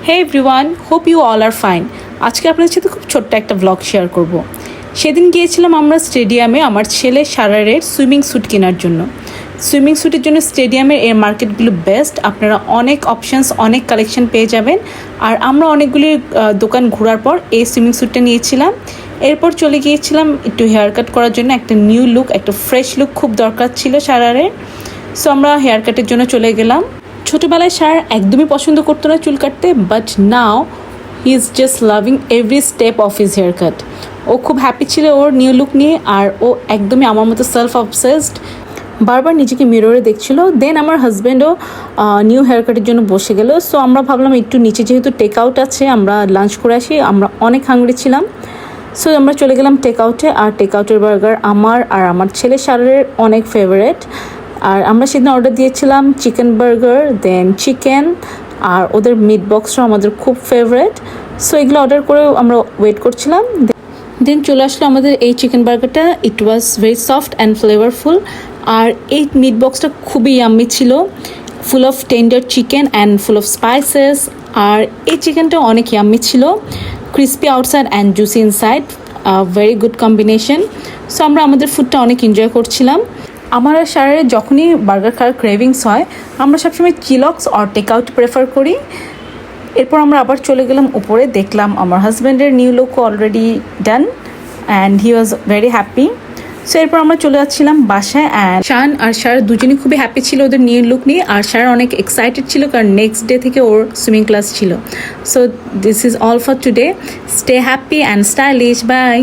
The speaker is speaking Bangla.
Hey everyone, hope you all are fine. আজকে আপনাদের সাথে খুব ছোট্ট একটা ব্লগ শেয়ার করব। সেদিন গিয়েছিলাম আমরা স্টেডিয়ামে আমার ছেলে সারারের সুইমিং স্যুট কেনার জন্য। সুইমিং স্যুটের জন্য স্টেডিয়ামের এর মার্কেটগুলো বেস্ট। আপনারা অনেক অপশানস, অনেক কালেকশন পেয়ে যাবেন। আর আমরা অনেকগুলি দোকান ঘোরার পর এই সুইমিং স্যুটটা নিয়েছিলাম। এরপর চলে গিয়েছিলাম একটু হেয়ার কাট করার জন্য। একটা নিউ লুক, একটা ফ্রেশ লুক খুব দরকার ছিল সারারের। সো আমরা হেয়ার কাটের জন্য চলে গেলাম। ছোটোবেলায় সার একদমই পছন্দ করতো না চুল কাটতে, but now he is just loving every step of his hair cut. ও খুব হ্যাপি ছিল ওর নিউ লুক নিয়ে, আর ও একদমই আমার মতো সেলফ অবসেসড, বারবার নিজেকে মিররে দেখছিল। দেন আমার হাজব্যান্ডও নিউ হেয়ার কাটের জন্য বসে গেল। সো আমরা ভাবলাম একটু নিচে যেহেতু টেক আউট আছে, আমরা লাঞ্চ করে আসি, আমরা অনেক হাংরি ছিলাম। সো আমরা চলে গেলাম টেক আউটে। আর টেক আউটের বার্গার আমার আর আমার ছেলে সারের অনেক ফেভারেট। আর আমরা সেদিন অর্ডার দিয়েছিলাম চিকেন বার্গার, দেন চিকেন, আর ওদের মিট বক্সটাও আমাদের খুব ফেভারেট। সো এগুলো অর্ডার করে আমরা ওয়েট করছিলাম। দেন চলে আসলো আমাদের এই চিকেন বার্গারটা। It was very soft and flavourful. আর এই মিট বক্সটা খুবই ইয়াম্মি ছিল, full of tender chicken and full of spices. আর এই চিকেনটা অনেক ইয়াম্মি ছিল, crispy outside and juicy inside, very good combination. So আমরা আমাদের ফুডটা অনেক এনজয় করছিলাম। আমার আর সারের যখনই বার্গার খাওয়ার ক্রেভিংস হয়, আমরা সবসময় Chillox or take out prefer করি। এরপর আমরা আবার চলে গেলাম উপরে, দেখলাম আমার হাজব্যান্ডের new look already done and he was very happy. So এরপর আমরা চলে যাচ্ছিলাম বাসায়। অ্যান্ড শান আর সার দুজনেই খুবই হ্যাপি ছিল ওদের নিউ লুক নিয়ে। আর সার অনেক এক্সাইটেড ছিল কারণ নেক্সট ডে থেকে ওর সুইমিং ক্লাস ছিল। So this is all for today. Stay happy and stylish. By.